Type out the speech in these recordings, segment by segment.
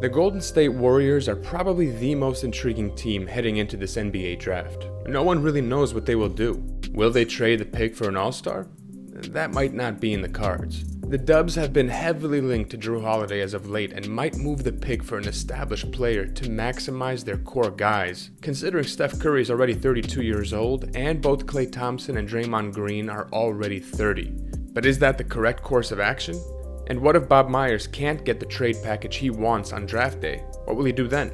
The Golden State Warriors are probably the most intriguing team heading into this NBA draft. No one really knows what they will do. Will they trade the pick for an all-star? That might not be in the cards. The Dubs have been heavily linked to Jrue Holiday as of late and might move the pick for an established player to maximize their core guys, considering Steph Curry is already 32 years old and both Klay Thompson and Draymond Green are already 30. But is that the correct course of action? And what if Bob Myers can't get the trade package he wants on draft day? What will he do then?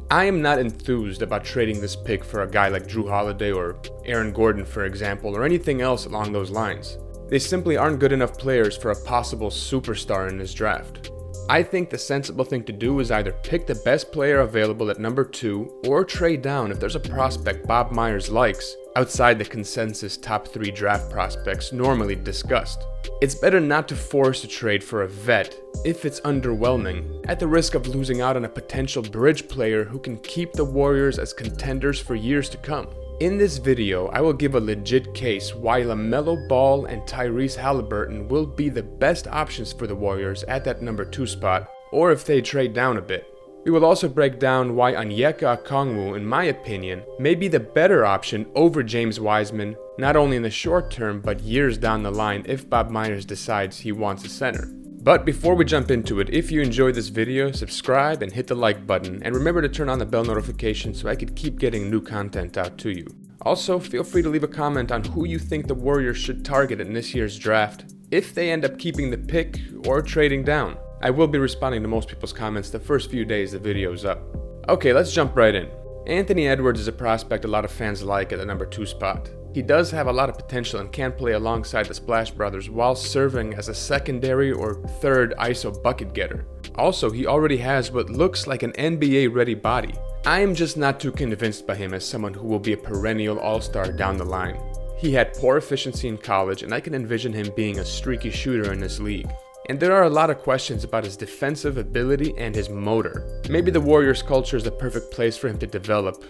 I am not enthused about trading this pick for a guy like Jrue Holiday or Aaron Gordon, for example, or anything else along those lines. They simply aren't good enough players for a possible superstar in this draft. I think the sensible thing to do is either pick the best player available at number 2 or trade down if there's a prospect Bob Myers likes outside the consensus top 3 draft prospects normally discussed. It's better not to force a trade for a vet if it's underwhelming, at the risk of losing out on a potential bridge player who can keep the Warriors as contenders for years to come. In this video, I will give a legit case why LaMelo Ball and Tyrese Haliburton will be the best options for the Warriors at that number 2 spot, or if they trade down a bit. We will also break down why Onyeka Okongwu, in my opinion, may be the better option over James Wiseman, not only in the short term, but years down the line if Bob Myers decides he wants a center. But before we jump into it, if you enjoyed this video, subscribe and hit the like button, and remember to turn on the bell notification so I could keep getting new content out to you. Also, feel free to leave a comment on who you think the Warriors should target in this year's draft, if they end up keeping the pick or trading down. I will be responding to most people's comments the first few days the video is up. Okay, let's jump right in. Anthony Edwards is a prospect a lot of fans like at the number 2 spot. He does have a lot of potential and can play alongside the Splash Brothers while serving as a secondary or third ISO bucket getter. Also, he already has what looks like an NBA-ready body. I am just not too convinced by him as someone who will be a perennial all-star down the line. He had poor efficiency in college, and I can envision him being a streaky shooter in this league. And there are a lot of questions about his defensive ability and his motor. Maybe the Warriors culture is the perfect place for him to develop,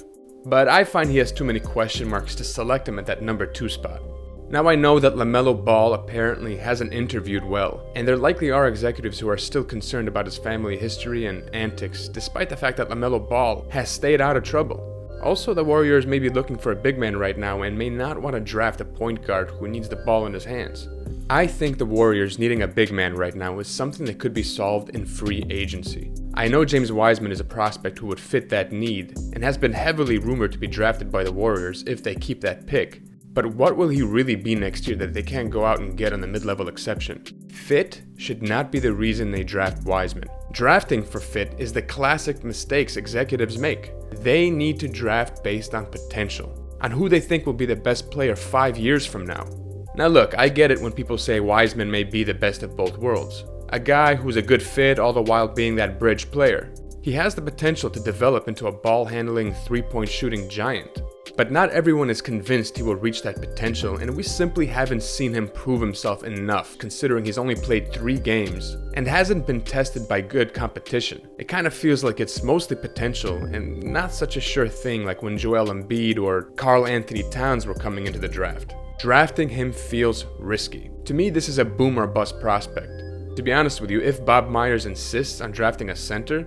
but I find he has too many question marks to select him at that number 2 spot. Now I know that LaMelo Ball apparently hasn't interviewed well, and there likely are executives who are still concerned about his family history and antics, despite the fact that LaMelo Ball has stayed out of trouble. Also, the Warriors may be looking for a big man right now and may not want to draft a point guard who needs the ball in his hands. I think the Warriors needing a big man right now is something that could be solved in free agency. I know James Wiseman is a prospect who would fit that need and has been heavily rumored to be drafted by the Warriors if they keep that pick. But what will he really be next year that they can't go out and get on the mid-level exception? Fit should not be the reason they draft Wiseman. Drafting for fit is the classic mistakes executives make. They need to draft based on potential, on who they think will be the best player 5 years from now. Now look, I get it when people say Wiseman may be the best of both worlds. A guy who's a good fit all the while being that bridge player. He has the potential to develop into a ball-handling, three-point shooting giant. But not everyone is convinced he will reach that potential, and we simply haven't seen him prove himself enough considering he's only played 3 games and hasn't been tested by good competition. It kind of feels like it's mostly potential and not such a sure thing like when Joel Embiid or Karl Anthony Towns were coming into the draft. Drafting him feels risky. To me, this is a boom or bust prospect. To be honest with you, if Bob Myers insists on drafting a center,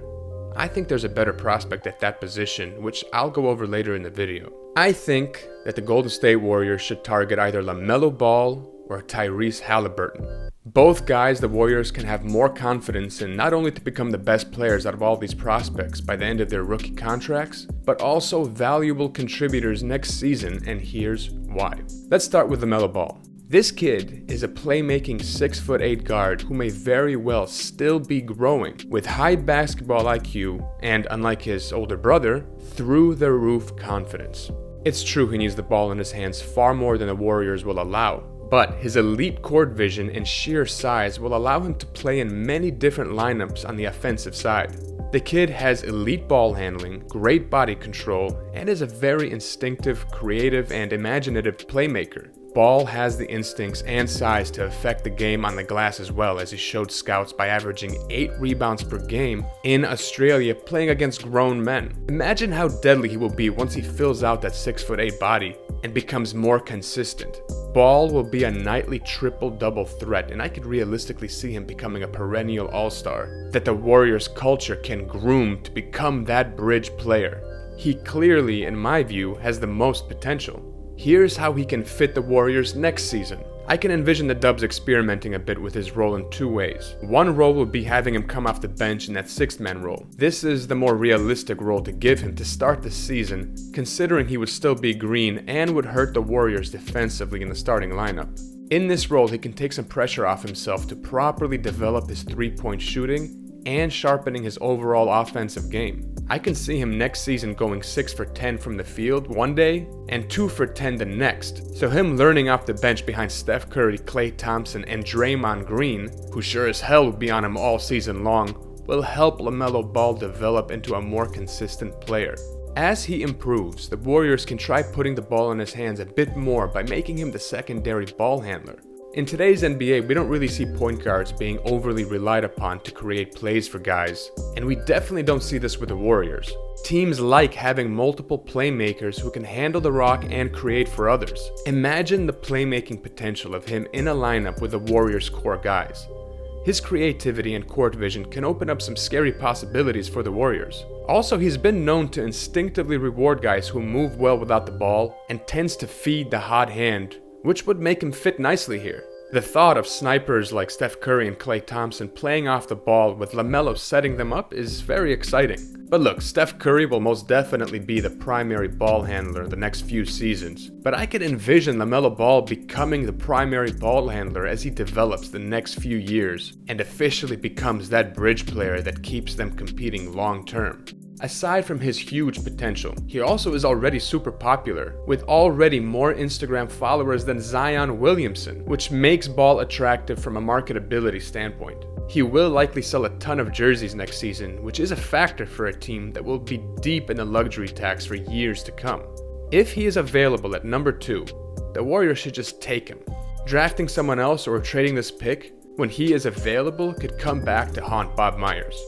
I think there's a better prospect at that position, which I'll go over later in the video. I think that the Golden State Warriors should target either LaMelo Ball or Tyrese Haliburton. Both guys the Warriors can have more confidence in, not only to become the best players out of all these prospects by the end of their rookie contracts, but also valuable contributors next season, and here's why. Let's start with LaMelo Ball. This kid is a playmaking 6'8" guard who may very well still be growing with high basketball IQ and, unlike his older brother, through-the-roof confidence. It's true he needs the ball in his hands far more than the Warriors will allow, but his elite court vision and sheer size will allow him to play in many different lineups on the offensive side. The kid has elite ball handling, great body control, and is a very instinctive, creative, and imaginative playmaker. Ball has the instincts and size to affect the game on the glass as well, as he showed scouts by averaging 8 rebounds per game in Australia playing against grown men. Imagine how deadly he will be once he fills out that 6'8" body and becomes more consistent. Ball will be a nightly triple-double threat, and I could realistically see him becoming a perennial all-star that the Warriors culture can groom to become that bridge player. He clearly, in my view, has the most potential. Here's how he can fit the Warriors next season. I can envision the Dubs experimenting a bit with his role in two ways. One role would be having him come off the bench in that sixth-man role. This is the more realistic role to give him to start the season, considering he would still be green and would hurt the Warriors defensively in the starting lineup. In this role, he can take some pressure off himself to properly develop his three-point shooting and sharpening his overall offensive game. I can see him next season going 6 for 10 from the field one day and 2 for 10 the next. So him learning off the bench behind Steph Curry, Klay Thompson, and Draymond Green, who sure as hell will be on him all season long, will help LaMelo Ball develop into a more consistent player. As he improves, the Warriors can try putting the ball in his hands a bit more by making him the secondary ball handler. In today's NBA, we don't really see point guards being overly relied upon to create plays for guys, and we definitely don't see this with the Warriors. Teams like having multiple playmakers who can handle the rock and create for others. Imagine the playmaking potential of him in a lineup with the Warriors' core guys. His creativity and court vision can open up some scary possibilities for the Warriors. Also, he's been known to instinctively reward guys who move well without the ball and tends to feed the hot hand, which would make him fit nicely here. The thought of snipers like Steph Curry and Klay Thompson playing off the ball with LaMelo setting them up is very exciting. But look, Steph Curry will most definitely be the primary ball handler the next few seasons. But I could envision LaMelo Ball becoming the primary ball handler as he develops the next few years and officially becomes that bridge player that keeps them competing long term. Aside from his huge potential, he also is already super popular, with already more Instagram followers than Zion Williamson, which makes Ball attractive from a marketability standpoint. He will likely sell a ton of jerseys next season, which is a factor for a team that will be deep in the luxury tax for years to come. If he is available at number 2, the Warriors should just take him. Drafting someone else or trading this pick when he is available could come back to haunt Bob Myers.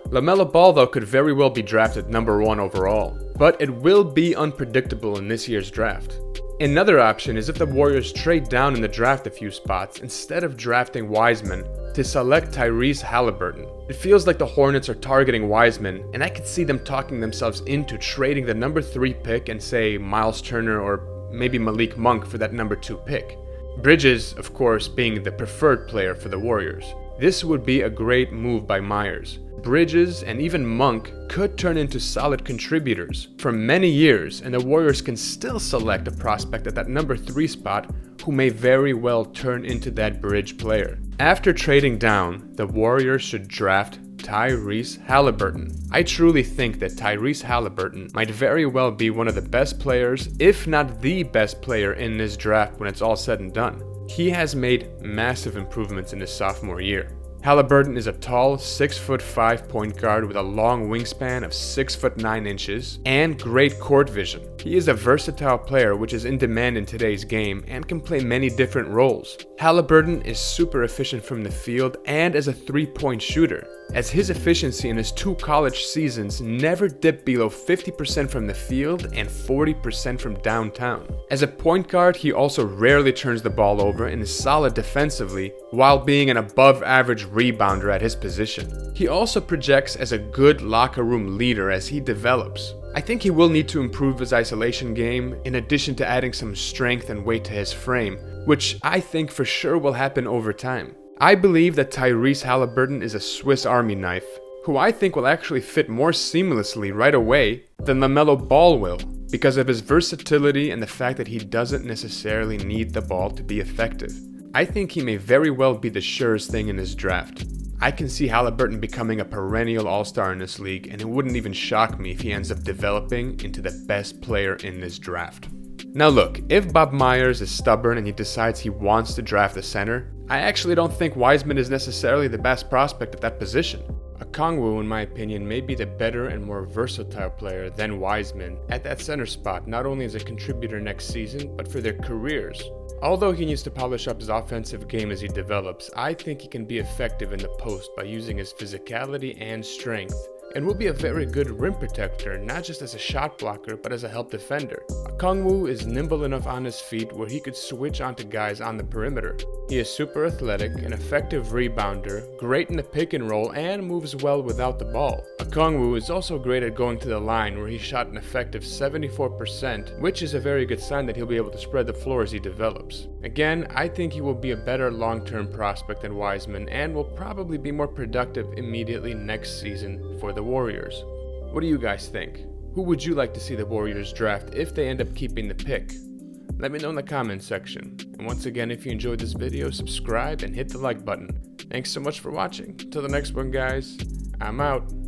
LaMelo Ball, though, could very well be drafted number 1 overall, but it will be unpredictable in this year's draft. Another option is if the Warriors trade down in the draft a few spots instead of drafting Wiseman to select Tyrese Haliburton. It feels like the Hornets are targeting Wiseman, and I could see them talking themselves into trading the number 3 pick and say Miles Turner or maybe Malik Monk for that number 2 pick. Bridges, of course, being the preferred player for the Warriors. This would be a great move by Myers. Bridges and even Monk could turn into solid contributors for many years, and the Warriors can still select a prospect at that number 3 spot who may very well turn into that bridge player. After trading down, the Warriors should draft Tyrese Haliburton. I truly think that Tyrese Haliburton might very well be one of the best players, if not the best player in this draft when it's all said and done. He has made massive improvements in his sophomore year. Haliburton is a tall 6'5" point guard with a long wingspan of 6'9" and great court vision. He is a versatile player which is in demand in today's game and can play many different roles. Haliburton is super efficient from the field and as a three-point shooter, as his efficiency in his 2 college seasons never dipped below 50% from the field and 40% from downtown. As a point guard, he also rarely turns the ball over and is solid defensively while being an above-average rebounder at his position. He also projects as a good locker room leader as he develops. I think he will need to improve his isolation game in addition to adding some strength and weight to his frame, which I think for sure will happen over time. I believe that Tyrese Haliburton is a Swiss Army knife, who I think will actually fit more seamlessly right away than LaMelo Ball will, because of his versatility and the fact that he doesn't necessarily need the ball to be effective. I think he may very well be the surest thing in this draft. I can see Haliburton becoming a perennial all-star in this league, and it wouldn't even shock me if he ends up developing into the best player in this draft. Now look, if Bob Myers is stubborn and he decides he wants to draft a center, I actually don't think Wiseman is necessarily the best prospect at that position. Okongwu, in my opinion, may be the better and more versatile player than Wiseman at that center spot, not only as a contributor next season, but for their careers. Although he needs to polish up his offensive game as he develops, I think he can be effective in the post by using his physicality and strength, and will be a very good rim protector, not just as a shot blocker, but as a help defender. Okongwu is nimble enough on his feet where he could switch onto guys on the perimeter. He is super athletic, an effective rebounder, great in the pick and roll, and moves well without the ball. Okongwu is also great at going to the line where he shot an effective 74%, which is a very good sign that he'll be able to spread the floor as he develops. Again, I think he will be a better long-term prospect than Wiseman and will probably be more productive immediately next season for the Warriors. What do you guys think? Who would you like to see the Warriors draft if they end up keeping the pick? Let me know in the comments section. And once again, if you enjoyed this video, subscribe and hit the like button. Thanks so much for watching. Till the next one, guys, I'm out.